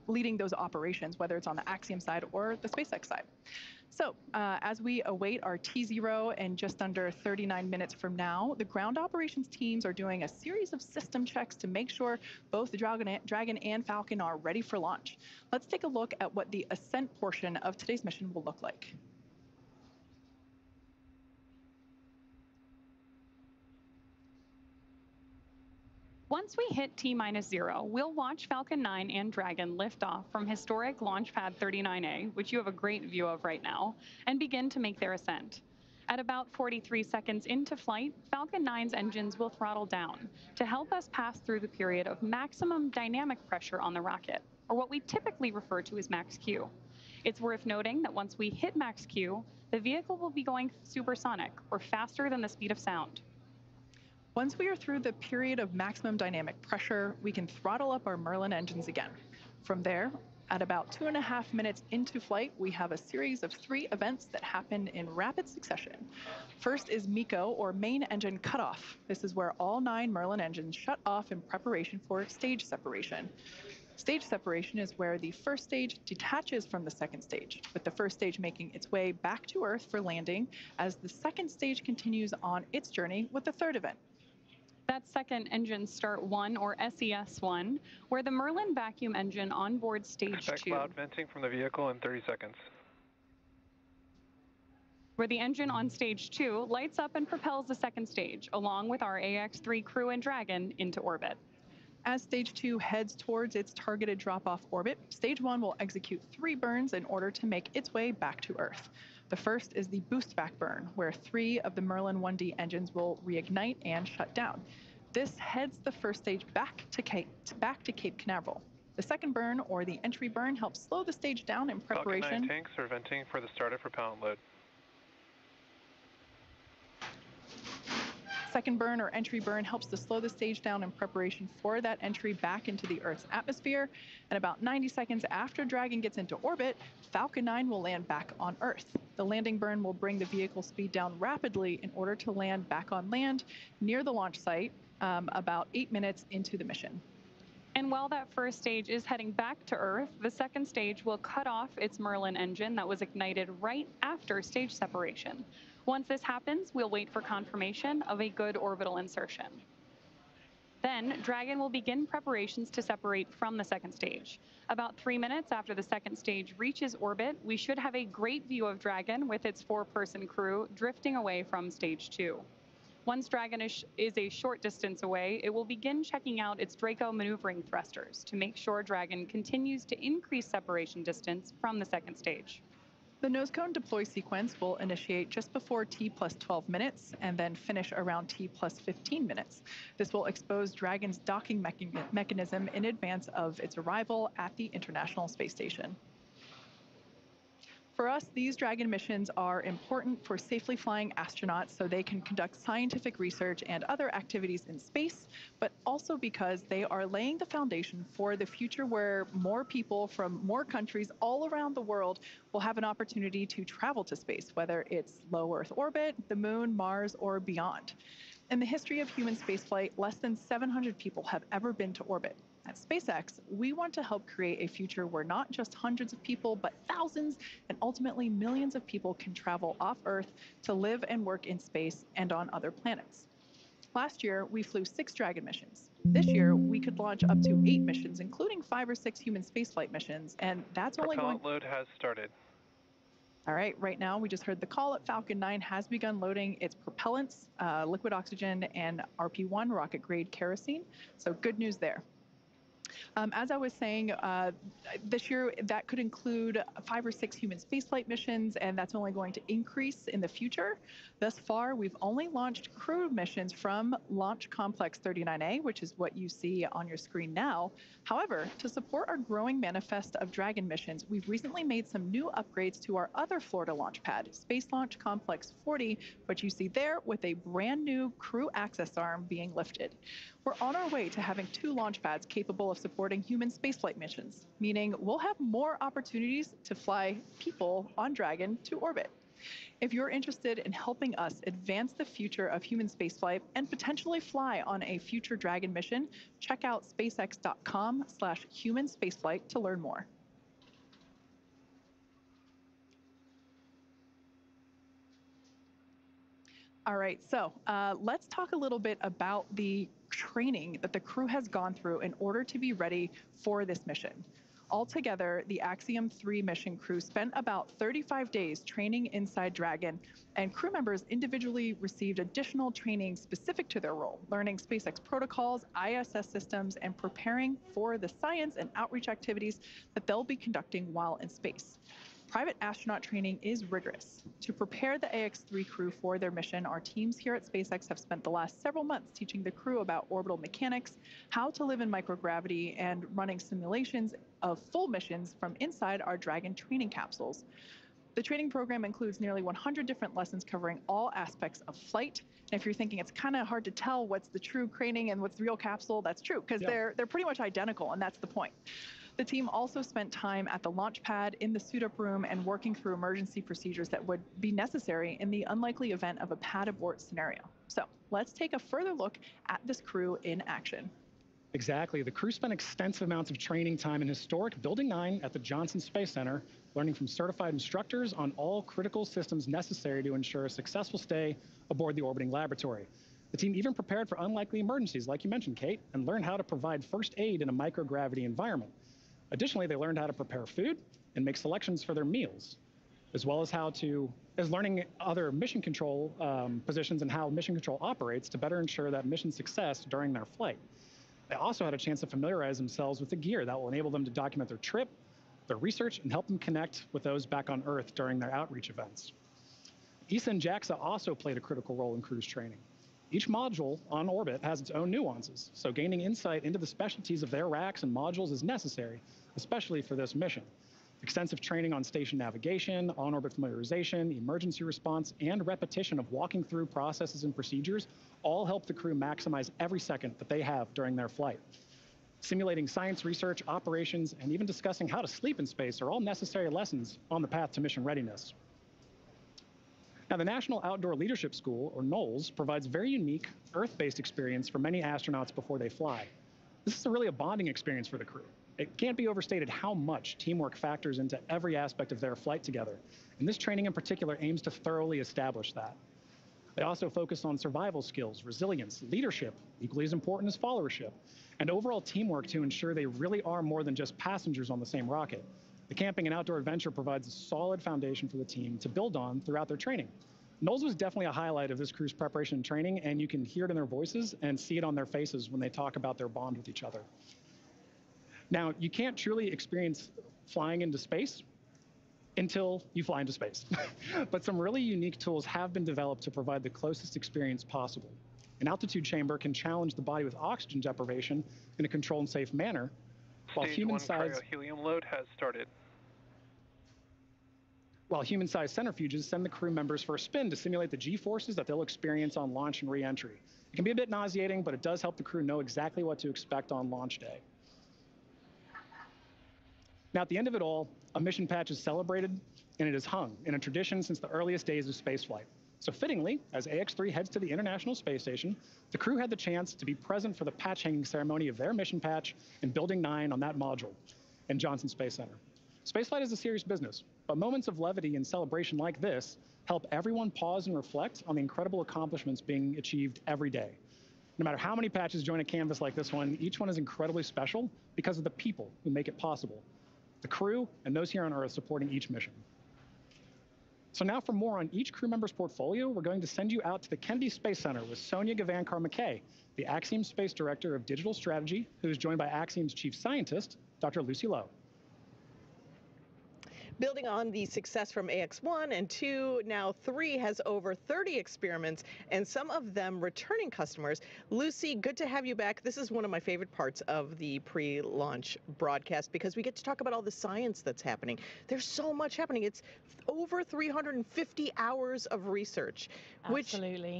leading those operations, whether it's on the Axiom side or the SpaceX side. So as we await our T0 in just under 39 minutes from now, the ground operations teams are doing a series of system checks to make sure both the Dragon and Falcon are ready for launch. Let's take a look at what the ascent portion of today's mission will look like. Once we hit T-0, we'll watch Falcon 9 and Dragon lift off from historic Launch Pad 39A, which you have a great view of right now, and begin to make their ascent. At about 43 seconds into flight, Falcon 9's engines will throttle down to help us pass through the period of maximum dynamic pressure on the rocket, or what we typically refer to as max Q. It's worth noting that once we hit max Q, the vehicle will be going supersonic, or faster than the speed of sound. Once we are through the period of maximum dynamic pressure, we can throttle up our Merlin engines again. From there, at about 2.5 minutes into flight, we have a series of 3 events that happen in rapid succession. First is MECO, or main engine cutoff. This is where all 9 Merlin engines shut off in preparation for stage separation. Stage separation is where the first stage detaches from the second stage, with the first stage making its way back to Earth for landing as the second stage continues on its journey with the third event. That's second engine start 1, or SES1, where the Merlin vacuum engine on board stage Expect 2. Loud venting from the vehicle in 30 seconds. Where the engine on stage 2 lights up and propels the second stage, along with our AX-3 crew and Dragon, into orbit. As stage 2 heads towards its targeted drop-off orbit, stage 1 will execute 3 burns in order to make its way back to Earth. The first is the boost back burn, where 3 of the Merlin 1D engines will reignite and shut down. This heads the first stage back to Cape Canaveral. The second burn, or the entry burn, helps slow the stage down in preparation. Falcon 9 tanks are venting for the start of propellant load. Second burn, or entry burn, helps to slow the stage down in preparation for that entry back into the Earth's atmosphere. And about 90 seconds after Dragon gets into orbit, Falcon 9 will land back on Earth. The landing burn will bring the vehicle speed down rapidly in order to land back on land near the launch site about 8 minutes into the mission. And while that first stage is heading back to Earth, the second stage will cut off its Merlin engine that was ignited right after stage separation. Once this happens, we'll wait for confirmation of a good orbital insertion. Then, Dragon will begin preparations to separate from the second stage. About 3 minutes after the second stage reaches orbit, we should have a great view of Dragon with its 4-person crew drifting away from stage 2. Once Dragon is a short distance away, it will begin checking out its Draco maneuvering thrusters to make sure Dragon continues to increase separation distance from the second stage. The nose cone deploy sequence will initiate just before T+12 minutes and then finish around T+15 minutes. This will expose Dragon's docking mechanism in advance of its arrival at the International Space Station. For us, these Dragon missions are important for safely flying astronauts so they can conduct scientific research and other activities in space, but also because they are laying the foundation for the future where more people from more countries all around the world will have an opportunity to travel to space, whether it's low Earth orbit, the moon, Mars, or beyond. In the history of human spaceflight, less than 700 people have ever been to orbit. At SpaceX, we want to help create a future where not just hundreds of people, but thousands and ultimately millions of people can travel off Earth to live and work in space and on other planets. Last year, we flew 6 Dragon missions. This year, we could launch up to 8 missions, including 5 or 6 human spaceflight missions, and that's only going... Propellant load has started. All right, right now we just heard the call that Falcon 9 has begun loading its propellants, liquid oxygen, and RP-1 rocket-grade kerosene, so good news there. As I was saying, this year that could include 5 or 6 human spaceflight missions, and that's only going to increase in the future. Thus far, we've only launched crew missions from Launch Complex 39A, which is what you see on your screen now. However, to support our growing manifest of Dragon missions, we've recently made some new upgrades to our other Florida launch pad, Space Launch Complex 40, which you see there with a brand new crew access arm being lifted. We're on our way to having 2 launch pads capable of supporting human spaceflight missions, meaning we'll have more opportunities to fly people on Dragon to orbit. If you're interested in helping us advance the future of human spaceflight and potentially fly on a future Dragon mission, check out spacex.com/human spaceflight to learn more. All right, so let's talk a little bit about the training that the crew has gone through in order to be ready for this mission. Altogether, the Axiom 3 mission crew spent about 35 days training inside Dragon, and crew members individually received additional training specific to their role, learning SpaceX protocols, ISS systems, and preparing for the science and outreach activities that they'll be conducting while in space. Private astronaut training is rigorous. To prepare the AX-3 crew for their mission, our teams here at SpaceX have spent the last several months teaching the crew about orbital mechanics, how to live in microgravity, and running simulations of full missions from inside our Dragon training capsules. The training program includes nearly 100 different lessons covering all aspects of flight. And if you're thinking it's kind of hard to tell what's the true training and what's the real capsule, that's true, because they're pretty much identical, and that's the point. The team also spent time at the launch pad, in the suit-up room, and working through emergency procedures that would be necessary in the unlikely event of a pad abort scenario. So let's take a further look at this crew in action. Exactly. The crew spent extensive amounts of training time in historic Building 9 at the Johnson Space Center, learning from certified instructors on all critical systems necessary to ensure a successful stay aboard the orbiting laboratory. The team even prepared for unlikely emergencies, like you mentioned, Kate, and learned how to provide first aid in a microgravity environment. Additionally, they learned how to prepare food and make selections for their meals, as well as learning other mission control positions and how mission control operates to better ensure that mission success during their flight. They also had a chance to familiarize themselves with the gear that will enable them to document their trip, their research, and help them connect with those back on Earth during their outreach events. ESA and JAXA also played a critical role in crew's training. Each module on orbit has its own nuances, so gaining insight into the specialties of their racks and modules is necessary, especially for this mission. Extensive training on station navigation, on-orbit familiarization, emergency response, and repetition of walking through processes and procedures all help the crew maximize every second that they have during their flight. Simulating science research, operations, and even discussing how to sleep in space are all necessary lessons on the path to mission readiness. Now, the National Outdoor Leadership School, or NOLS, provides very unique Earth-based experience for many astronauts before they fly. This is really a bonding experience for the crew. It can't be overstated how much teamwork factors into every aspect of their flight together, and this training in particular aims to thoroughly establish that. They also focus on survival skills, resilience, leadership, equally as important as followership, and overall teamwork to ensure they really are more than just passengers on the same rocket. The camping and outdoor adventure provides a solid foundation for the team to build on throughout their training. NOLS was definitely a highlight of this crew's preparation and training, and you can hear it in their voices and see it on their faces when they talk about their bond with each other. Now, you can't truly experience flying into space until you fly into space. But some really unique tools have been developed to provide the closest experience possible. An altitude chamber can challenge the body with oxygen deprivation in a controlled and safe manner, while Stage 1 cryo-helium load has started. While human-sized centrifuges send the crew members for a spin to simulate the G-forces that they'll experience on launch and re-entry. It can be a bit nauseating, but it does help the crew know exactly what to expect on launch day. Now, at the end of it all, a mission patch is celebrated, and it is hung in a tradition since the earliest days of spaceflight. So fittingly, as AX-3 heads to the International Space Station, the crew had the chance to be present for the patch hanging ceremony of their mission patch in Building 9 on that module in Johnson Space Center. Spaceflight is a serious business, but moments of levity and celebration like this help everyone pause and reflect on the incredible accomplishments being achieved every day. No matter how many patches join a canvas like this one, each one is incredibly special because of the people who make it possible. The crew and those here on Earth supporting each mission. So now for more on each crew member's portfolio, we're going to send you out to the Kennedy Space Center with Sonia Gavankar-McKay, the Axiom Space Director of Digital Strategy, who is joined by Axiom's Chief Scientist, Dr. Lucy Lowe. Building on the success from AX1 and 2, now 3 has over 30 experiments, and some of them returning customers. Lucy, good to have you back. This is one of my favorite parts of the pre-launch broadcast because we get to talk about all the science that's happening. There's so much happening. It's over 350 hours of research, which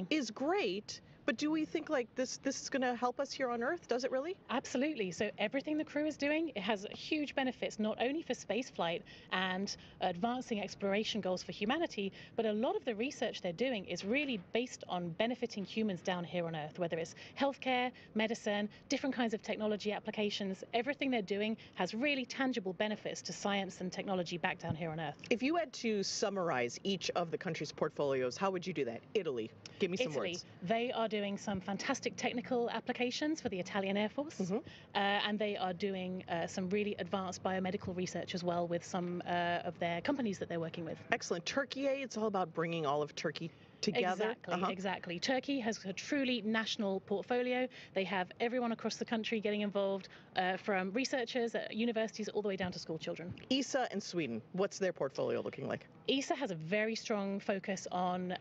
is great. But do we think like this is going to help us here on Earth? Does it really? Absolutely. So everything the crew is doing, it has huge benefits, not only for spaceflight and advancing exploration goals for humanity, but a lot of the research they're doing is really based on benefiting humans down here on Earth, whether it's healthcare, medicine, different kinds of technology applications. Everything they're doing has really tangible benefits to science and technology back down here on Earth. If you had to summarize each of the country's portfolios, how would you do that? Italy, give me some words. They are doing some fantastic technical applications for the Italian Air Force, and they are doing some really advanced biomedical research as well with some of their companies that they're working with. Excellent. Turkey, it's all about bringing all of Turkey together. Exactly. Turkey has a truly national portfolio. They have everyone across the country getting involved, from researchers at universities all the way down to school children. ESA and Sweden, what's their portfolio looking like? ESA has a very strong focus on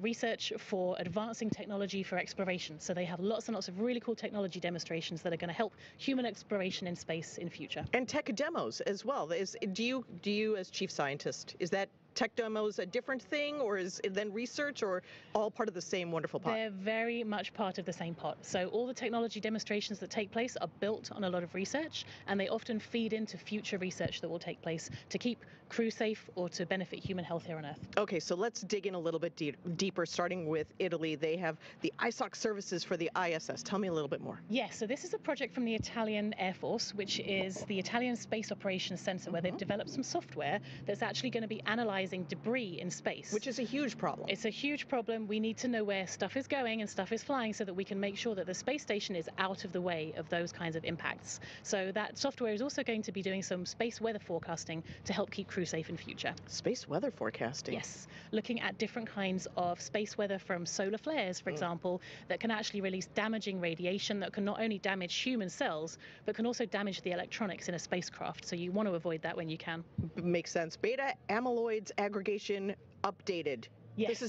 research for advancing technology for exploration. So they have lots and lots of really cool technology demonstrations that are going to help human exploration in space in future. And tech demos as well. Do you as chief scientist, is that tech demos a different thing, or is it then research, or all part of the same wonderful pot? They're very much part of the same pot. So all the technology demonstrations that take place are built on a lot of research, and they often feed into future research that will take place to keep crew safe or to benefit human health here on Earth. Okay, so let's dig in a little bit deeper, starting with Italy. They have the ISOC services for the ISS. Tell me a little bit more. Yes, so this is a project from the Italian Air Force, which is the Italian Space Operations Center, where they've developed some software that's actually going to be analyzing debris in space. Which is a huge problem. It's a huge problem. We need to know where stuff is going and stuff is flying so that we can make sure that the space station is out of the way of those kinds of impacts. So that software is also going to be doing some space weather forecasting to help keep crew safe in future. Space weather forecasting? Yes, looking at different kinds of space weather from solar flares, for example, that can actually release damaging radiation that can not only damage human cells, but can also damage the electronics in a spacecraft. So you want to avoid that when you can. Makes sense. Beta amyloids aggregation updated. Yes.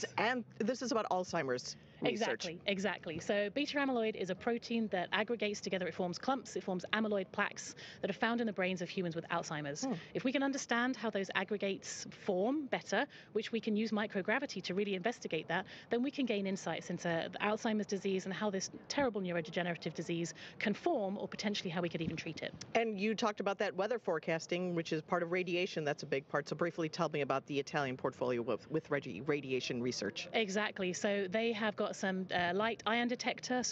This is about Alzheimer's research. Exactly. So beta amyloid is a protein that aggregates together. It forms clumps, it forms amyloid plaques that are found in the brains of humans with Alzheimer's. If we can understand how those aggregates form better, which we can use microgravity to really investigate that, then we can gain insights into Alzheimer's disease and how this terrible neurodegenerative disease can form, or potentially how we could even treat it. And you talked about that weather forecasting, which is part of radiation. That's a big part. So briefly tell me about the Italian portfolio with radiation research. Exactly. So they have got some light ion detector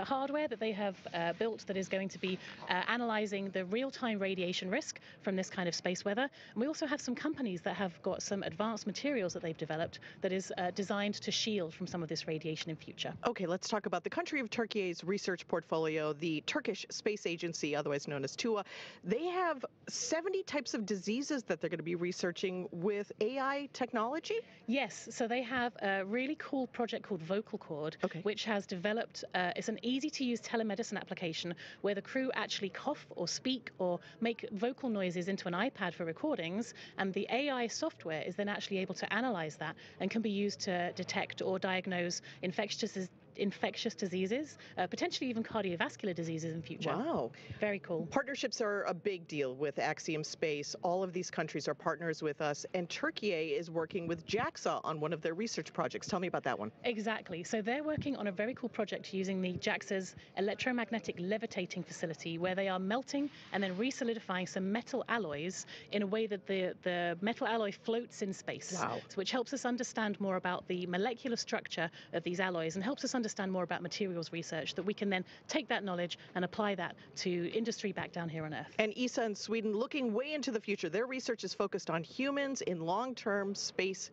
hardware that they have built that is going to be analyzing the real-time radiation risk from this kind of space weather. And we also have some companies that have got some advanced materials that they've developed that is designed to shield from some of this radiation in future. Okay, let's talk about the country of Turkey's research portfolio, the Turkish Space Agency, otherwise known as TUA. They have 70 types of diseases that they're going to be researching with AI technology? Yes, so they have a really cool project called Vocal Cord, which has developed, it's an easy-to-use telemedicine application where the crew actually cough or speak or make vocal noises into an iPad for recordings, and the AI software is then actually able to analyze that and can be used to detect or diagnose infectious diseases, potentially even cardiovascular diseases in future. Wow. Very cool. Partnerships are a big deal with Axiom Space. All of these countries are partners with us, and Turkey is working with JAXA on one of their research projects. Tell me about that one. Exactly. So they're working on a very cool project using the JAXA's electromagnetic levitating facility, where they are melting and then re-solidifying some metal alloys in a way that the metal alloy floats in space. Wow. So which helps us understand more about the molecular structure of these alloys and helps us understand more about materials research that we can then take that knowledge and apply that to industry back down here on Earth. And ESA in Sweden, looking way into the future. Their research is focused on humans in long-term space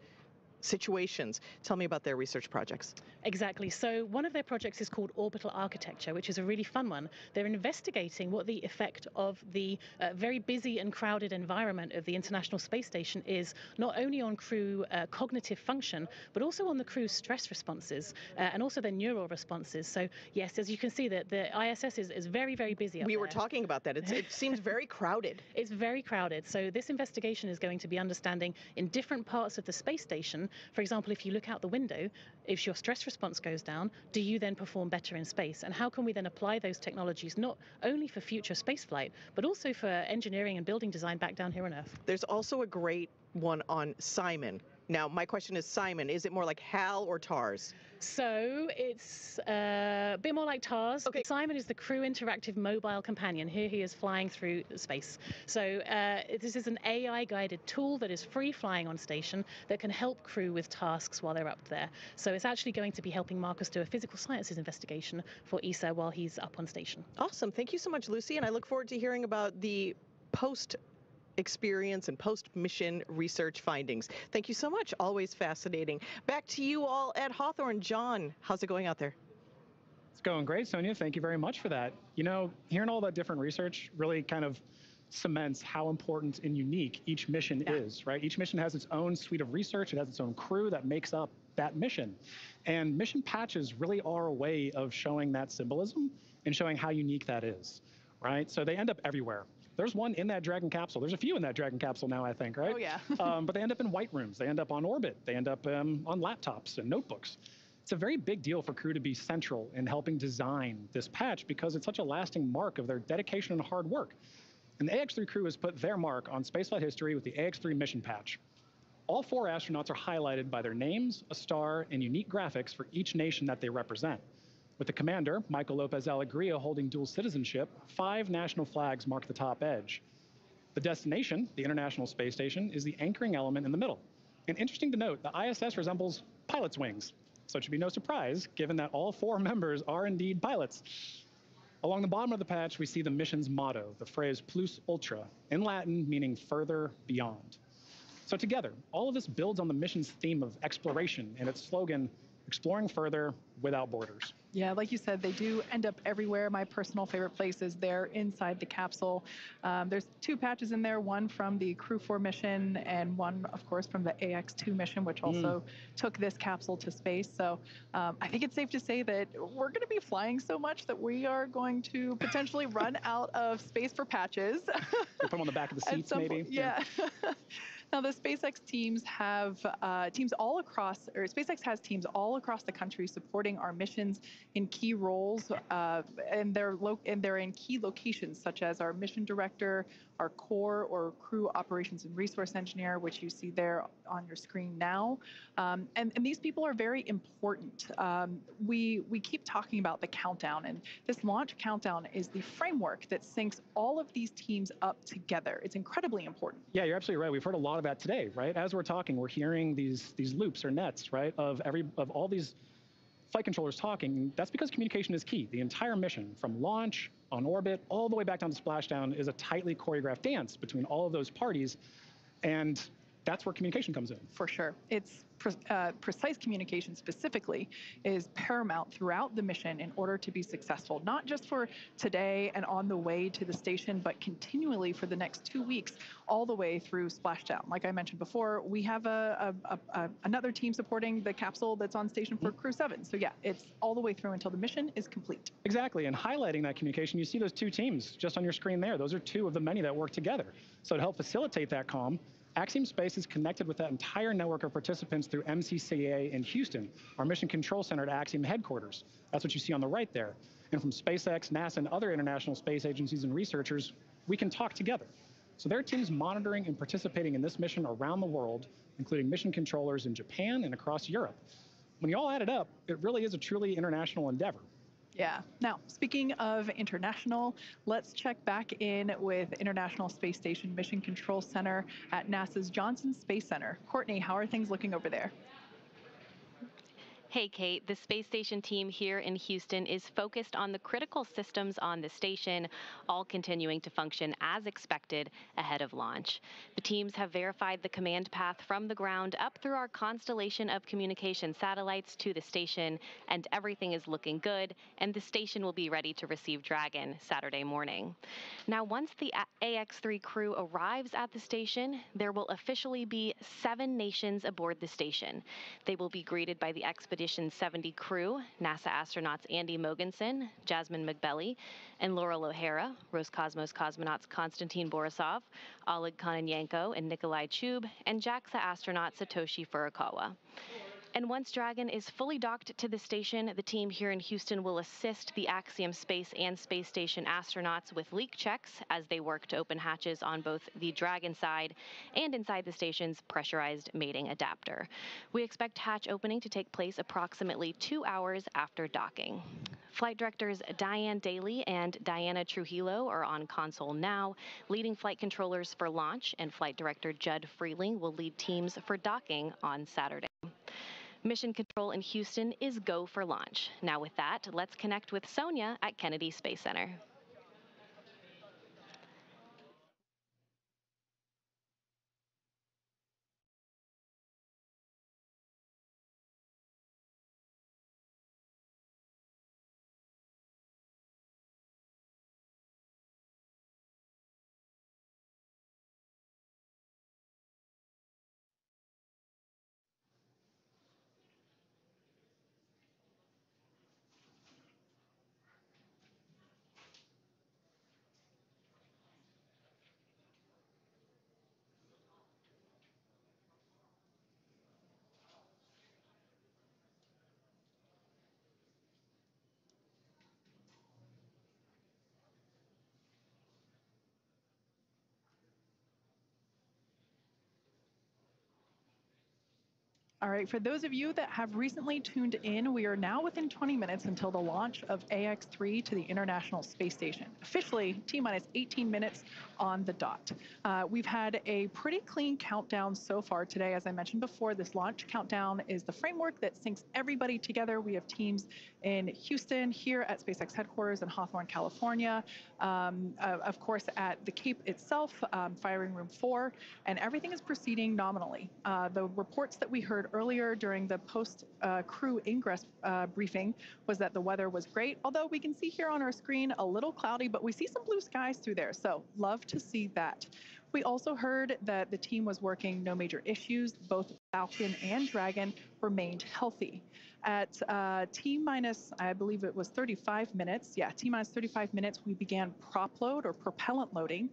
situations. Tell me about their research projects. Exactly. So one of their projects is called Orbital Architecture, which is a really fun one. They're investigating what the effect of the very busy and crowded environment of the International Space Station is, not only on crew cognitive function, but also on the crew's stress responses and also their neural responses. So yes, as you can see, that the ISS is very, very busy up We there. were talking about that. It seems very crowded. It's very crowded. So this investigation is going to be understanding in different parts of the space station. For example, if you look out the window, if your stress response goes down, do you then perform better in space? And how can we then apply those technologies not only for future spaceflight, but also for engineering and building design back down here on Earth? There's also a great one on Simon. Now, my question is, Simon, is it more like HAL or TARS? So it's a bit more like TARS. Okay. Simon is the crew interactive mobile companion. Here he is flying through space. So this is an AI-guided tool that is free flying on station that can help crew with tasks while they're up there. So it's actually going to be helping Marcus do a physical sciences investigation for ESA while he's up on station. Awesome. Thank you so much, Lucy. And I look forward to hearing about the post-experience and post-mission research findings. Thank you so much. Always fascinating. Back to you all at Hawthorne. John, how's it going out there? It's going great, Sonia. Thank you very much for that. You know, hearing all that different research really kind of cements how important and unique each mission is, right? Each mission has its own suite of research. It has its own crew that makes up that mission. And mission patches really are a way of showing that symbolism and showing how unique that is, right? So they end up everywhere. There's one in that Dragon capsule. There's a few in that Dragon capsule now, I think, right? Oh, yeah. But they end up in white rooms. They end up on orbit. They end up on laptops and notebooks. It's a very big deal for crew to be central in helping design this patch because it's such a lasting mark of their dedication and hard work. And the AX3 crew has put their mark on spaceflight history with the AX3 mission patch. All 4 astronauts are highlighted by their names, a star, and unique graphics for each nation that they represent. With the commander, Michael Lopez Alegria, holding dual citizenship, 5 national flags mark the top edge. The destination, the International Space Station, is the anchoring element in the middle. And interesting to note, the ISS resembles pilots' wings. So it should be no surprise, given that all 4 members are indeed pilots. Along the bottom of the patch, we see the mission's motto, the phrase plus ultra, in Latin meaning further beyond. So together, all of this builds on the mission's theme of exploration and its slogan, exploring further without borders. Yeah, like you said, they do end up everywhere. My personal favorite place is there inside the capsule. There's 2 patches in there, one from the Crew 4 mission and one, of course, from the AX2 mission, which also took this capsule to space. So I think it's safe to say that we're going to be flying so much that we are going to potentially run out of space for patches. Put them on the back of the seats, maybe. Yeah. Now, the SpaceX teams have teams all across, or SpaceX has teams all across the country supporting our missions in key roles, and they're in key locations such as our mission director, our core or crew operations and resource engineer, which you see there on your screen now. And these people are very important. We keep talking about the countdown, and this launch countdown is the framework that syncs all of these teams up together. It's incredibly important. Yeah, you're absolutely right. We've heard a lot of that today, right? As we're talking, we're hearing these loops or nets, right, of all these flight controllers talking. That's because communication is key. The entire mission, from launch, on orbit, all the way back down to splashdown, is a tightly choreographed dance between all of those parties, and that's where communication comes in. For sure. It's precise communication specifically is paramount throughout the mission in order to be successful, not just for today and on the way to the station, but continually for the next 2 weeks, all the way through splashdown. Like I mentioned before, we have another team supporting the capsule that's on station for Crew 7. So yeah, it's all the way through until the mission is complete. Exactly, and highlighting that communication, you see those 2 teams just on your screen there. Those are 2 of the many that work together. So to help facilitate that comm, Axiom Space is connected with that entire network of participants through MCCA in Houston, our mission control center at Axiom headquarters. That's what you see on the right there. And from SpaceX, NASA, and other international space agencies and researchers, we can talk together. So there are teams monitoring and participating in this mission around the world, including mission controllers in Japan and across Europe. When you all add it up, it really is a truly international endeavor. Yeah. Now, speaking of international, let's check back in with International Space Station Mission Control Center at NASA's Johnson Space Center. Courtney, how are things looking over there? Hey, Kate. The space station team here in Houston is focused on the critical systems on the station, all continuing to function as expected ahead of launch. The teams have verified the command path from the ground up through our constellation of communication satellites to the station, and everything is looking good, and the station will be ready to receive Dragon Saturday morning. Now, once the AX3 crew arrives at the station, there will officially be 7 nations aboard the station. They will be greeted by the Expedition 70 crew, NASA astronauts Andy Mogensen, Jasmine McBelly, and Laurel O'Hara, Roscosmos cosmonauts Konstantin Borisov, Oleg Kononenko, and Nikolai Chub, and JAXA astronaut Satoshi Furukawa. And once Dragon is fully docked to the station, the team here in Houston will assist the Axiom Space and Space Station astronauts with leak checks as they work to open hatches on both the Dragon side and inside the station's pressurized mating adapter. We expect hatch opening to take place approximately 2 hours after docking. Flight directors Diane Daly and Diana Trujillo are on console now, leading flight controllers for launch, and flight director Judd Freeling will lead teams for docking on Saturday. Mission control in Houston is go for launch. Now with that, let's connect with Sonia at Kennedy Space Center. All right, for those of you that have recently tuned in, we are now within 20 minutes until the launch of AX-3 to the International Space Station. Officially, T-minus 18 minutes on the dot. We've had a pretty clean countdown so far today. As I mentioned before, this launch countdown is the framework that syncs everybody together. We have teams in Houston, here at SpaceX headquarters in Hawthorne, California, of course at the Cape itself, firing room 4, and everything is proceeding nominally. The reports that we heard earlier during the post-crew ingress briefing was that the weather was great, although we can see here on our screen a little cloudy, but we see some blue skies through there, so love to see that. We also heard that the team was working no major issues. Both Falcon and Dragon remained healthy. At T-minus, I believe it was 35 minutes. Yeah, T-minus 35 minutes, we began prop load or propellant loading.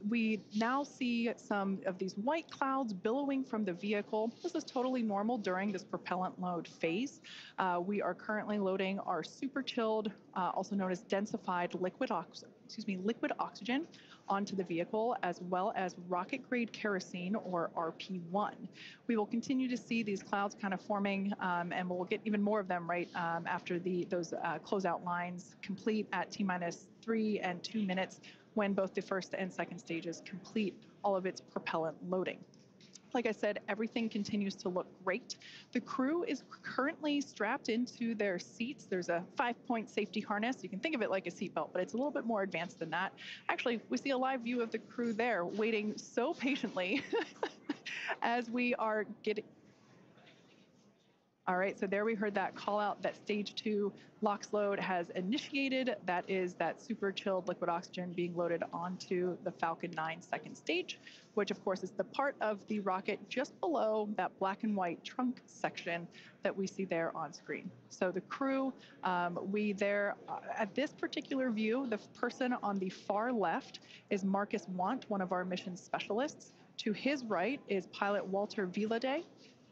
We now see some of these white clouds billowing from the vehicle. This is totally normal during this propellant load phase. We are currently loading our super chilled, also known as densified liquid oxygen onto the vehicle, as well as rocket-grade kerosene, or RP1. We will continue to see these clouds kind of forming, and we'll get even more of them right after those closeout lines complete at T-minus 3 and 2 minutes, when both the first and second stages complete all of its propellant loading. Like I said, everything continues to look great. The crew is currently strapped into their seats. There's a 5-point safety harness. You can think of it like a seatbelt, but it's a little bit more advanced than that. Actually, we see a live view of the crew there waiting so patiently as we are getting... All right, so there we heard that call out that stage 2 LOX load has initiated. That is that super chilled liquid oxygen being loaded onto the Falcon 9 second stage, which of course is the part of the rocket just below that black and white trunk section that we see there on screen. So the crew, at this particular view, the person on the far left is Marcus Want, one of our mission specialists. To his right is pilot Walter Vilade.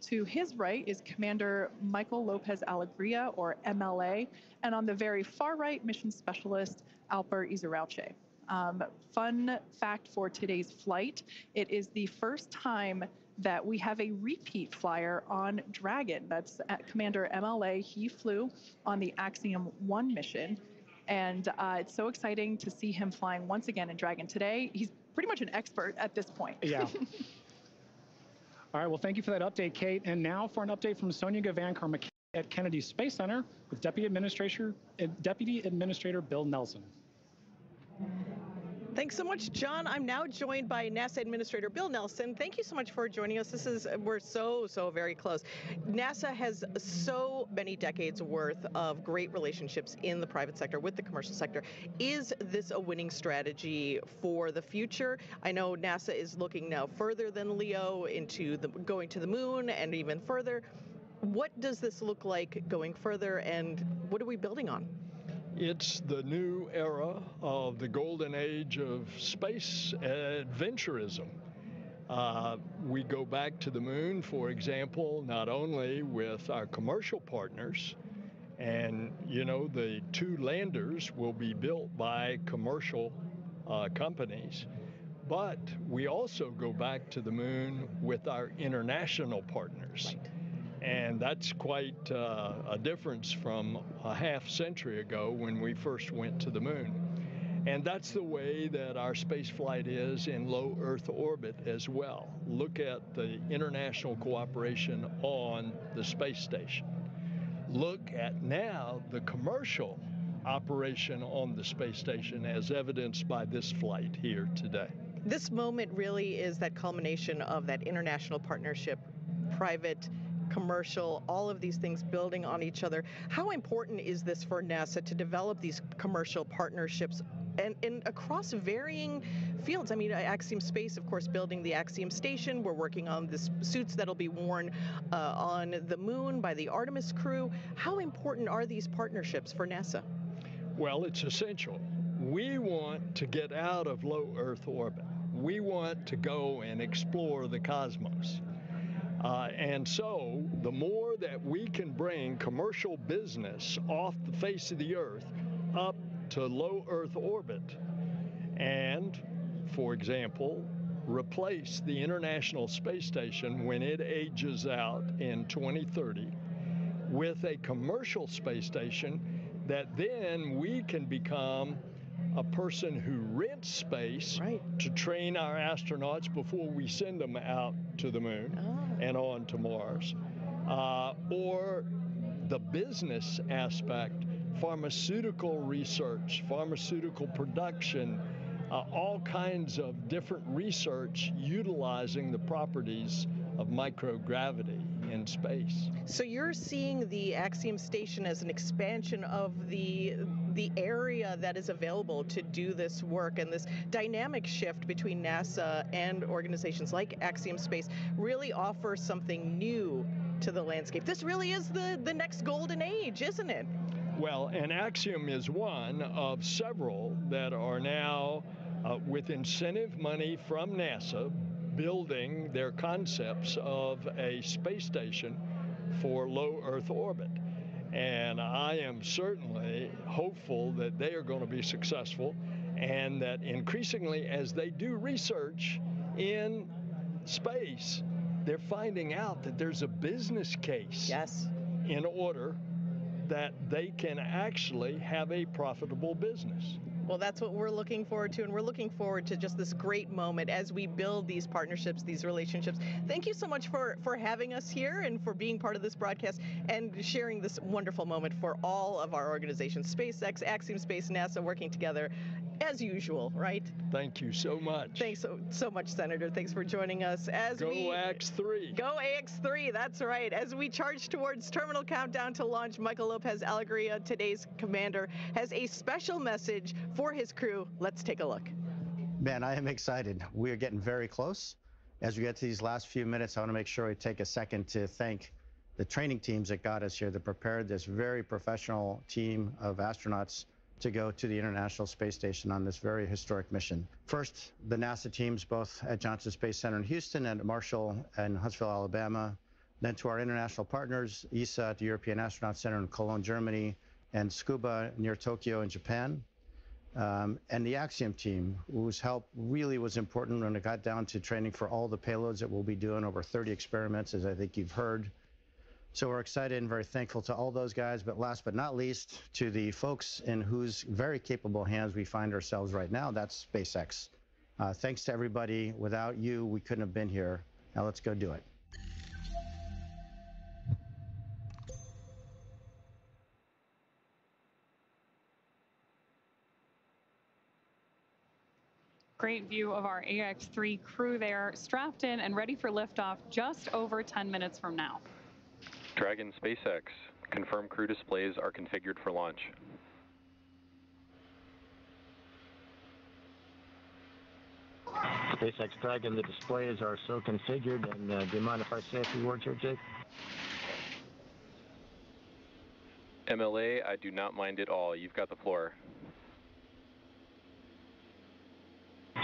To his right is Commander Michael Lopez Alegria, or MLA, and on the very far right, mission specialist Alper Gezeravcı'nın. Fun fact for today's flight, it is the first time that we have a repeat flyer on Dragon. That's Commander MLA. He flew on the Axiom 1 mission, and it's so exciting to see him flying once again in Dragon today. He's pretty much an expert at this point. Yeah. All right, well, thank you for that update, Kate. And now for an update from Sonia Gavankar at Kennedy Space Center with Deputy Administrator Bill Nelson. Thanks so much, John. I'm now joined by NASA Administrator Bill Nelson. Thank you so much for joining us. We're so very close. NASA has so many decades worth of great relationships in the private sector with the commercial sector. Is this a winning strategy for the future? I know NASA is looking now further than LEO into going to the moon and even further. What does this look like going further, and what are we building on? It's the new era of the golden age of space adventurism. We go back to the moon, for example, not only with our commercial partners, and you know, the 2 landers will be built by commercial companies, but we also go back to the moon with our international partners. And that's quite a difference from a half-century ago when we first went to the moon. And that's the way that our space flight is in low Earth orbit as well. Look at the international cooperation on the space station. Look at now the commercial operation on the space station as evidenced by this flight here today. This moment really is that culmination of that international partnership, private, commercial, all of these things building on each other. How important is this for NASA to develop these commercial partnerships and across varying fields? I mean, Axiom Space, of course, building the Axiom Station. We're working on the suits that'll be worn on the moon by the Artemis crew. How important are these partnerships for NASA? Well, it's essential. We want to get out of low Earth orbit. We want to go and explore the cosmos. And so the more that we can bring commercial business off the face of the Earth up to low Earth orbit and, for example, replace the International Space Station when it ages out in 2030 with a commercial space station, that then we can become a person who rents space to train our astronauts before we send them out to the moon and on to Mars. Or the business aspect, pharmaceutical research, pharmaceutical production, all kinds of different research utilizing the properties of microgravity in space. So you're seeing the Axiom Station as an expansion of the area that is available to do this work, and this dynamic shift between NASA and organizations like Axiom Space really offers something new to the landscape. This really is the next golden age, isn't it? Well, and Axiom is one of several that are now with incentive money from NASA building their concepts of a space station for low Earth orbit. And I am certainly hopeful that they are going to be successful, and that increasingly as they do research in space, they're finding out that there's a business case in order that they can actually have a profitable business. Well, that's what we're looking forward to, and we're looking forward to just this great moment as we build these partnerships, these relationships. Thank you so much for having us here and for being part of this broadcast and sharing this wonderful moment for all of our organizations, SpaceX, Axiom Space, NASA, working together as usual, right? Thank you so much. Thanks so much, Senator. Thanks for joining us. Go AX3. Go AX3, that's right. As we charge towards terminal countdown to launch, Michael Lopez Alegria, today's commander, has a special message for his crew. Let's take a look. Man, I am excited. We are getting very close. As we get to these last few minutes, I want to make sure we take a second to thank the training teams that got us here, that prepared this very professional team of astronauts to go to the International Space Station on this very historic mission. First, the NASA teams, both at Johnson Space Center in Houston and at Marshall and Huntsville, Alabama. Then to our international partners, ESA at the European Astronaut Center in Cologne, Germany, and Scuba near Tokyo in Japan. And the Axiom team, whose help really was important when it got down to training for all the payloads that we'll be doing, over 30 experiments, as I think you've heard. So we're excited and very thankful to all those guys, but last but not least, to the folks in whose very capable hands we find ourselves right now, that's SpaceX. Thanks to everybody. Without you, we couldn't have been here. Now let's go do it. Great view of our AX3 crew there, strapped in and ready for liftoff just over 10 minutes from now. Dragon SpaceX, confirm crew displays are configured for launch. SpaceX Dragon, the displays are so configured, and do you mind if I say a few words here, Jake? MLA, I do not mind at all. You've got the floor.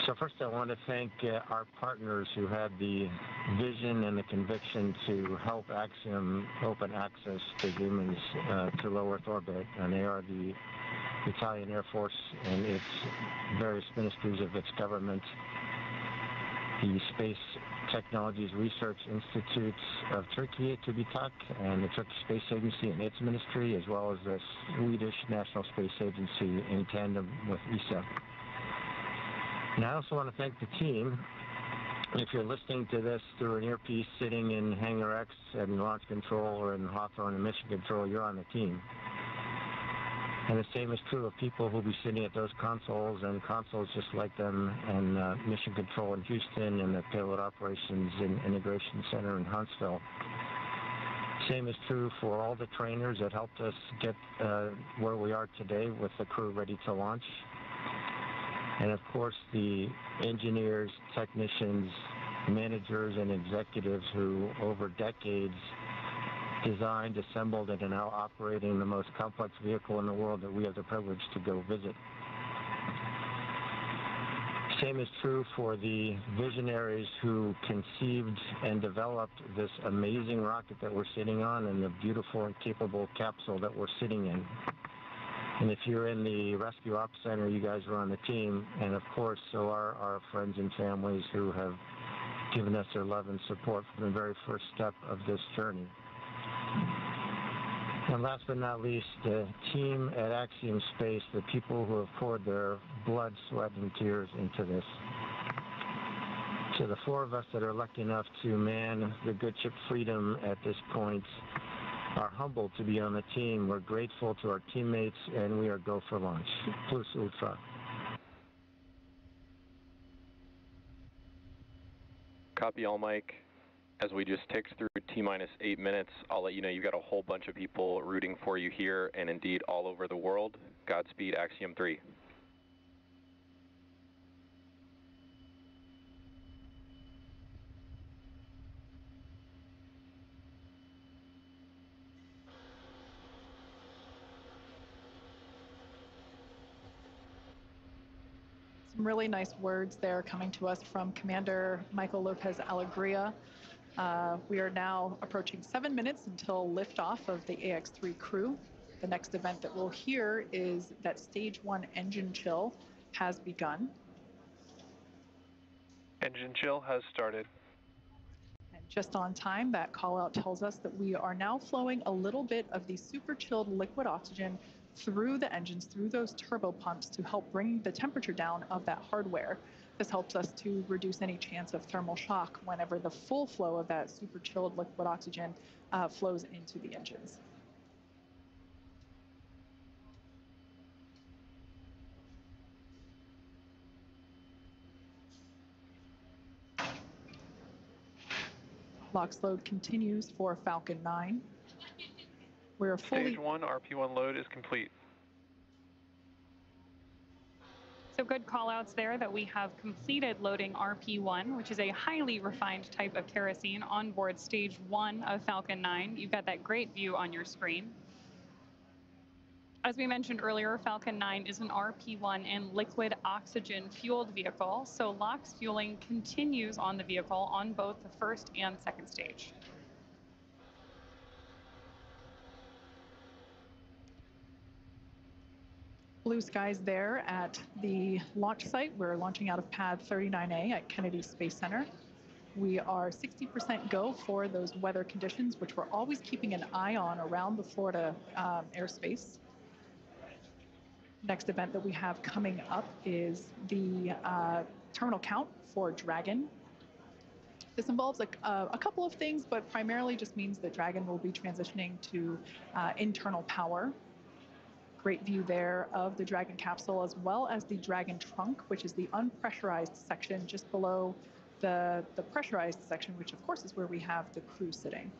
So first I want to thank our partners who had the vision and the conviction to help Axiom open access to humans to low Earth orbit, and they are the Italian Air Force and its various ministries of its government, the Space Technologies Research Institutes of Turkey, TÜBİTAK, and the Turkish Space Agency and its ministry, as well as the Swedish National Space Agency in tandem with ESA. And I also want to thank the team. If you're listening to this through an earpiece sitting in Hangar X and Launch Control or in Hawthorne and Mission Control, you're on the team. And the same is true of people who'll be sitting at those consoles and consoles just like them, and Mission Control in Houston and the Payload Operations and Integration Center in Huntsville. Same is true for all the trainers that helped us get where we are today with the crew ready to launch. And of course the engineers, technicians, managers, and executives who over decades designed, assembled, and are now operating the most complex vehicle in the world that we have the privilege to go visit. Same is true for the visionaries who conceived and developed this amazing rocket that we're sitting on and the beautiful and capable capsule that we're sitting in. And if you're in the Rescue Ops Center, you guys are on the team. And of course, so are our friends and families who have given us their love and support from the very first step of this journey. And last but not least, the team at Axiom Space, the people who have poured their blood, sweat, and tears into this. So the four of us that are lucky enough to man the good ship Freedom at this point are humbled to be on the team. We're grateful to our teammates, and we are go for launch. Plus ultra. Copy all, Mike. As we just ticked through T-minus 8 minutes, I'll let you know you've got a whole bunch of people rooting for you here and indeed all over the world. Godspeed, Axiom 3. Some really nice words there coming to us from Commander Michael Lopez Alegria. We are now approaching 7 minutes until liftoff of the AX-3 crew. The next event that we'll hear is that Stage 1 engine chill has begun. Engine chill has started. And just on time, that call out tells us that we are now flowing a little bit of the super chilled liquid oxygen through the engines, through those turbo pumps to help bring the temperature down of that hardware. This helps us to reduce any chance of thermal shock whenever the full flow of that super chilled liquid oxygen flows into the engines. LOX load continues for Falcon 9. We're fully... Stage 1 RP1 load is complete. So good call outs there that we have completed loading RP1, which is a highly refined type of kerosene on board Stage 1 of Falcon 9. You've got that great view on your screen. As we mentioned earlier, Falcon 9 is an RP1 and liquid oxygen fueled vehicle, so LOX fueling continues on the vehicle on both the first and second stage. Blue skies there at the launch site. We're launching out of pad 39A at Kennedy Space Center. We are 60% go for those weather conditions, which we're always keeping an eye on around the Florida airspace. Next event that we have coming up is the terminal count for Dragon. This involves a couple of things, but primarily just means that Dragon will be transitioning to internal power. Great view there of the Dragon capsule, as well as the Dragon trunk, which is the unpressurized section just below the pressurized section, which of course is where we have the crew sitting.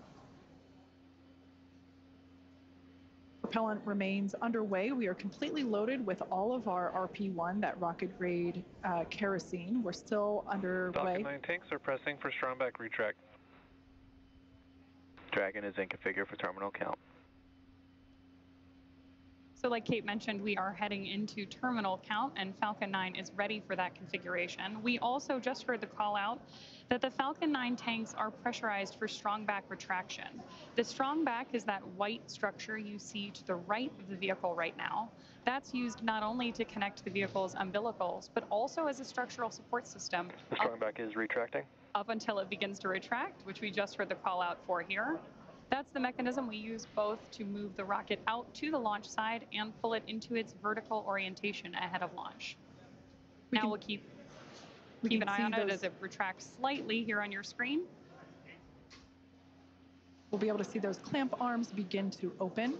Propellant remains underway. We are completely loaded with all of our RP1, that rocket grade kerosene. We're still underway. Falcon 9 tanks are pressing for strong back retract. Dragon is in configure for terminal count. So like Kate mentioned, we are heading into terminal count, and Falcon 9 is ready for that configuration. We also just heard the call out that the Falcon 9 tanks are pressurized for strong back retraction. The strong back is that white structure you see to the right of the vehicle right now. That's used not only to connect the vehicle's umbilicals, but also as a structural support system. The strong back is retracting? Up until it begins to retract, which we just heard the call out for here. That's the mechanism we use both to move the rocket out to the launch side and pull it into its vertical orientation ahead of launch. We'll keep an eye on it as it retracts slightly here on your screen. We'll be able to see those clamp arms begin to open.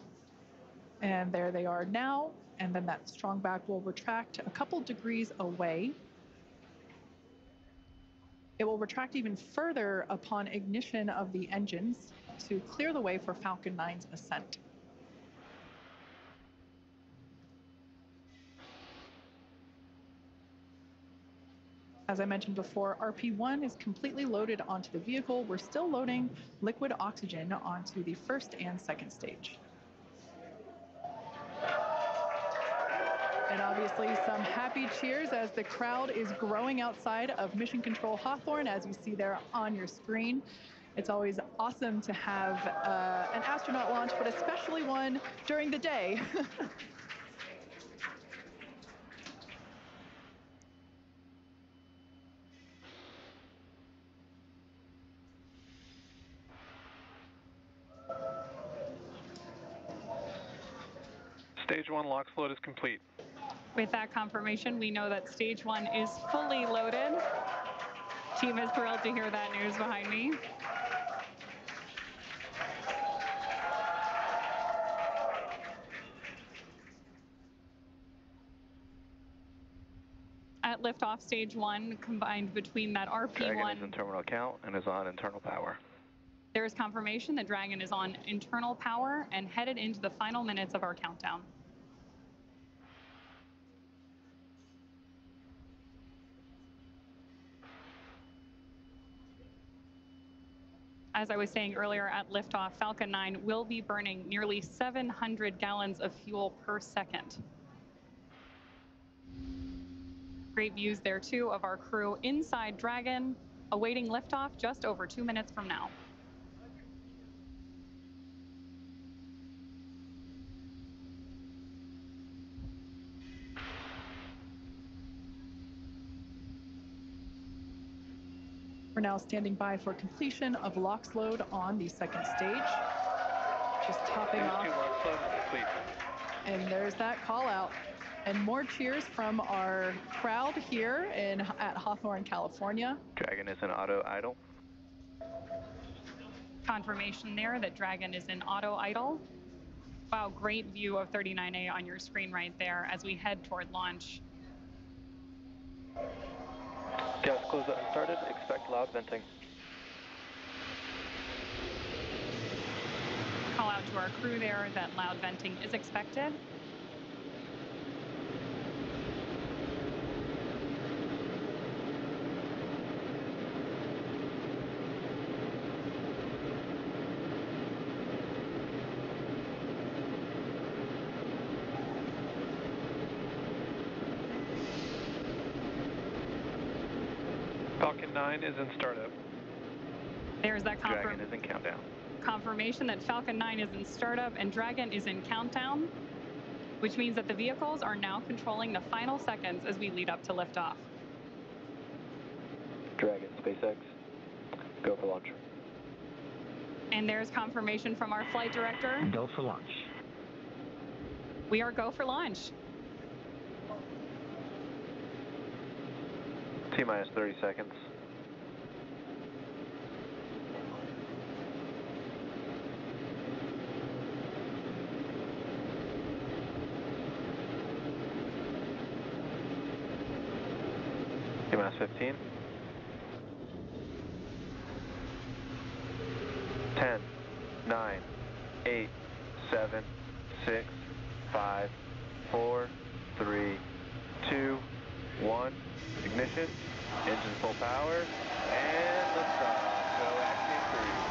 And there they are now. And then that strong back will retract a couple degrees away. It will retract even further upon ignition of the engines to clear the way for Falcon 9's ascent. As I mentioned before, RP1 is completely loaded onto the vehicle. We're still loading liquid oxygen onto the first and second stage. And obviously some happy cheers as the crowd is growing outside of Mission Control Hawthorne, as you see there on your screen. It's always awesome to have an astronaut launch, but especially one during the day. Stage 1 LOX load is complete. With that confirmation, we know that stage 1 is fully loaded. Team is thrilled to hear that news behind me. At liftoff, stage 1 combined between that RP1. Dragon is in terminal count and is on internal power. There is confirmation that Dragon is on internal power and headed into the final minutes of our countdown. As I was saying earlier, at liftoff, Falcon 9 will be burning nearly 700 gallons of fuel per second. Great views there, too, of our crew inside Dragon, awaiting liftoff just over 2 minutes from now. We're now standing by for completion of LOX load on the second stage. Just topping off. And there's that call out. And more cheers from our crowd here at Hawthorne, California. Dragon is in auto idle. Confirmation there that Dragon is in auto idle. Wow, great view of 39A on your screen right there as we head toward launch. Gas close started. Expect loud venting. Call out to our crew there that loud venting is expected. Falcon 9 is in startup. There's that Dragon is in countdown. Confirmation that Falcon 9 is in startup and Dragon is in countdown, which means that the vehicles are now controlling the final seconds as we lead up to liftoff. Dragon, SpaceX, go for launch. And there's confirmation from our flight director. Go for launch. We are go for launch. T-minus 30 seconds. T-minus 15. 10, 9, 8, 7, 6, 5, 4, 3, 2, 1. Ignition, engine full power, and liftoff. Go Axiom Cruise.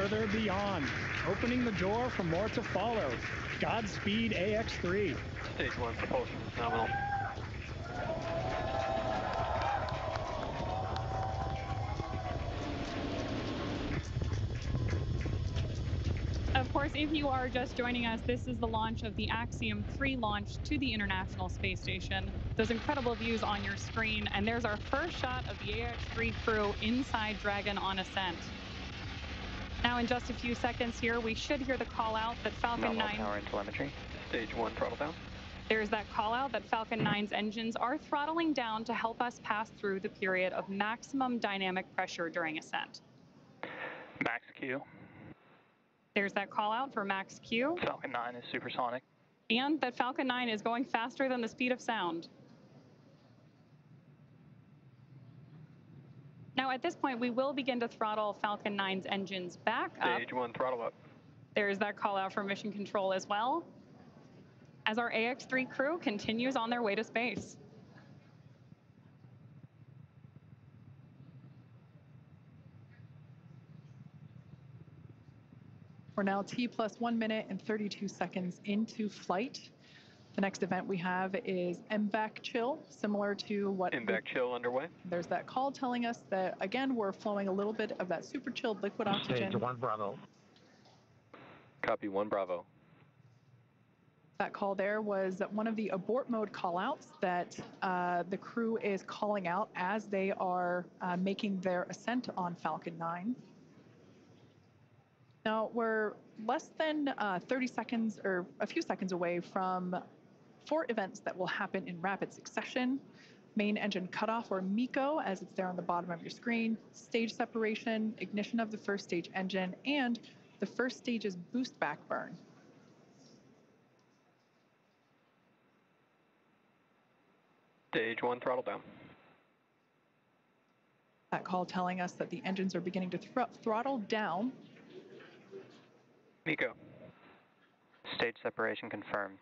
further beyond, opening the door for more to follow. Godspeed, AX3. Stage 1 propulsion is nominal. Of course, if you are just joining us, this is the launch of the Axiom 3 launch to the International Space Station. Those incredible views on your screen, and there's our first shot of the AX3 crew inside Dragon on ascent. Now, in just a few seconds here, we should hear the call out that Falcon 9... power and telemetry. Stage 1 throttle down. There's that call out that Falcon 9's engines are throttling down to help us pass through the period of maximum dynamic pressure during ascent. Max Q. There's that call out for Max Q. Falcon 9 is supersonic. And that Falcon 9 is going faster than the speed of sound. Now, at this point, we will begin to throttle Falcon 9's engines back up. Stage 1 throttle up. There's that call out for mission control as well, as our AX3 crew continues on their way to space. We're now T+1 minute and 32 seconds into flight. The next event we have is MVAC chill, similar to what... MVAC chill underway. There's that call telling us that, again, we're flowing a little bit of that super chilled liquid oxygen. Stage 1 Bravo. Copy 1 Bravo. That call there was one of the abort mode callouts that the crew is calling out as they are making their ascent on Falcon 9. Now, we're less than 30 seconds or a few seconds away from 4 events that will happen in rapid succession. Main engine cutoff, or MECO, as it's there on the bottom of your screen, stage separation, ignition of the first stage engine, and the first stage's boost back burn. Stage 1 throttle down. That call telling us that the engines are beginning to throttle down. MECO. Stage separation confirmed.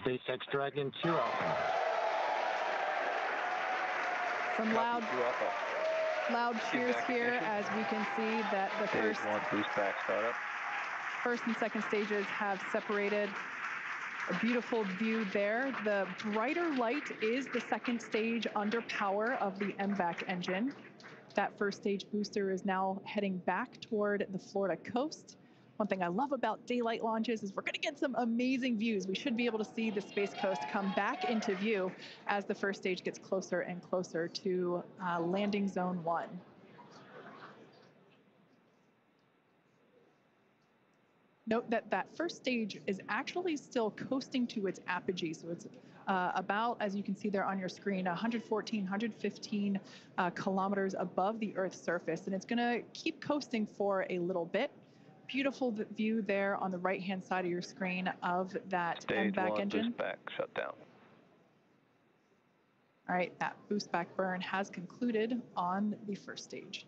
SpaceX Dragon 2 Alpha. Some loud cheers here as we can see that the Stage 1 boost back startup. first and second stages have separated. A beautiful view there. The brighter light is the second stage under power of the MVAC engine. That first stage booster is now heading back toward the Florida coast. One thing I love about daylight launches is we're going to get some amazing views. We should be able to see the Space Coast come back into view as the first stage gets closer and closer to landing zone 1. Note that that first stage is actually still coasting to its apogee. So it's about, as you can see there on your screen, 114, 115 kilometers above the Earth's surface. And it's going to keep coasting for a little bit. Beautiful view there on the right-hand side of your screen of that MVAC engine. Boost back shut down. All right, that boost back burn has concluded on the first stage.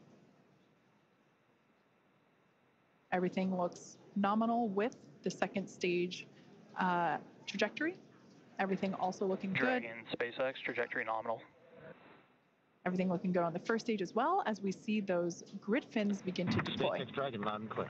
Everything looks nominal with the second stage trajectory. Everything also looking good. Dragon, SpaceX, trajectory nominal. Everything looking good on the first stage as well as we see those grid fins begin to deploy. SpaceX Dragon loud and clear.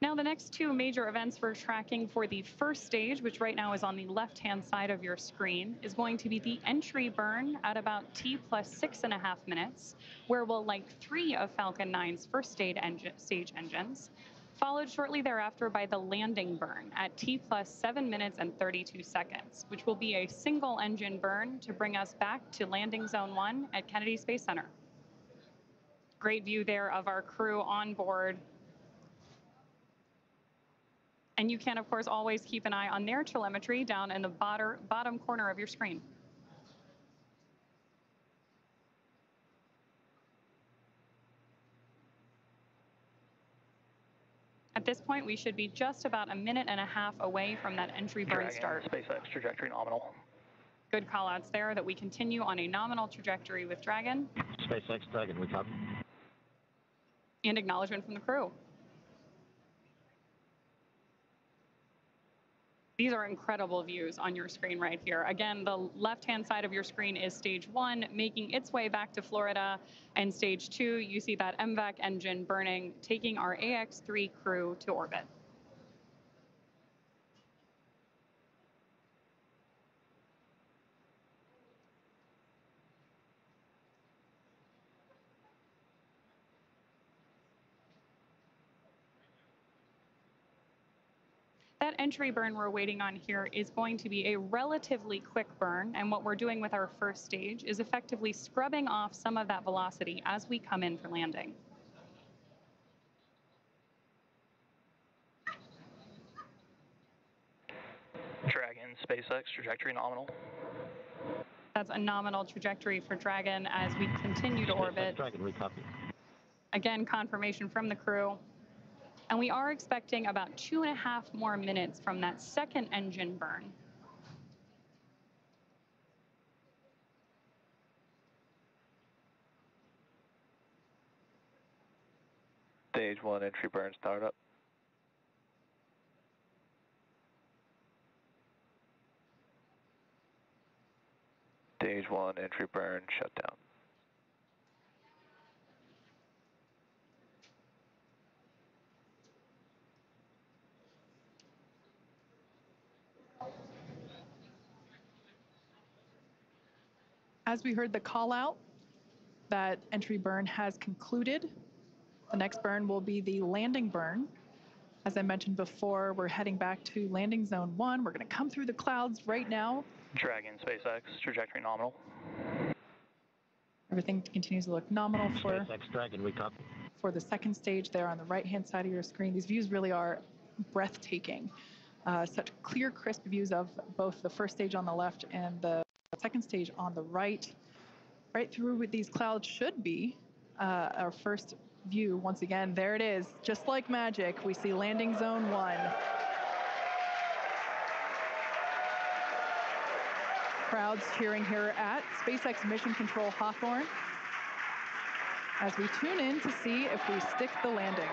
Now, the next 2 major events we're tracking for the first stage, which right now is on the left-hand side of your screen, is going to be the entry burn at about T+6.5 minutes, where we'll light 3 of Falcon 9's first stage engines, followed shortly thereafter by the landing burn at T+7 minutes and 32 seconds, which will be a single engine burn to bring us back to landing zone 1 at Kennedy Space Center. Great view there of our crew on board. And you can, of course, always keep an eye on their telemetry down in the bottom corner of your screen. At this point, we should be just about 1.5 minutes away from that entry burn Dragon, start. SpaceX, trajectory nominal. Good call-outs there that we continue on a nominal trajectory with Dragon. SpaceX Dragon, we copy. And acknowledgement from the crew. These are incredible views on your screen right here. Again, the left-hand side of your screen is stage 1, making its way back to Florida. And stage 2, you see that MVAC engine burning, taking our AX-3 crew to orbit. That entry burn we're waiting on here is going to be a relatively quick burn, and what we're doing with our first stage is effectively scrubbing off some of that velocity as we come in for landing. Dragon, SpaceX, trajectory nominal. That's a nominal trajectory for Dragon as we continue to orbit. Dragon, we copy. Again, confirmation from the crew. And we are expecting about 2.5 more minutes from that second engine burn. Stage 1 entry burn startup. Stage 1 entry burn shutdown. As we heard the call out, that entry burn has concluded. The next burn will be the landing burn. As I mentioned before, we're heading back to landing zone 1. We're going to come through the clouds right now. Dragon, SpaceX, trajectory nominal. Everything continues to look nominal for SpaceX, Dragon, we copy. For the second stage there on the right-hand side of your screen. These views really are breathtaking. Such clear, crisp views of both the first stage on the left and the second stage on the right. Right through with these clouds should be our first view. Once again, there it is. Just like magic, we see landing zone 1. Crowds cheering here at SpaceX Mission Control Hawthorne as we tune in to see if we stick the landing.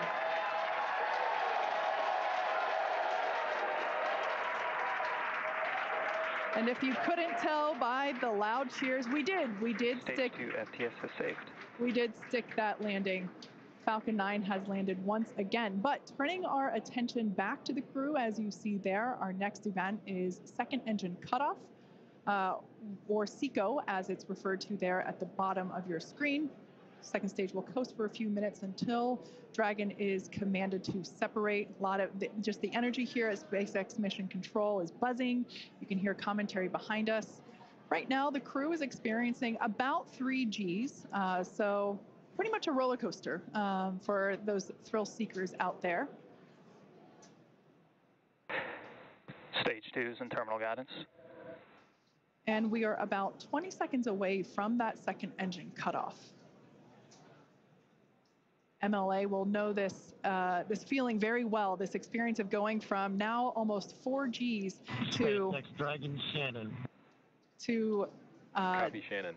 And if you couldn't tell by the loud cheers, we did Stage 2 FTS has saved. We did stick that landing. Falcon 9 has landed once again. But turning our attention back to the crew, as you see there, our next event is second engine cutoff, or SECO, as it's referred to there at the bottom of your screen. Second stage will coast for a few minutes until Dragon is commanded to separate. A lot of just the energy here at SpaceX Mission Control is buzzing. You can hear commentary behind us. Right now, the crew is experiencing about 3 Gs, so pretty much a roller coaster for those thrill seekers out there. Stage 2 is in terminal guidance. And we are about 20 seconds away from that second engine cutoff. MLA will know this this feeling very well, this experience of going from now almost 4 Gs to Dragon Shannon. To Copy, Shannon.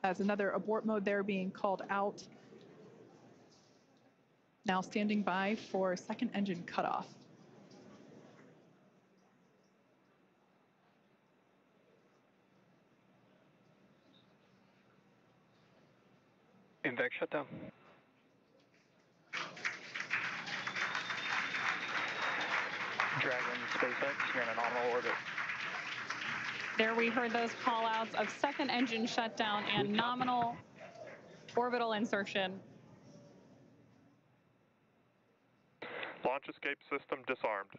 As another abort mode there being called out. Now standing by for second engine cutoff. INVEC shutdown. Dragon, SpaceX, you're in a nominal orbit. There we heard those call outs of second engine shutdown and nominal orbital insertion. Launch escape system disarmed.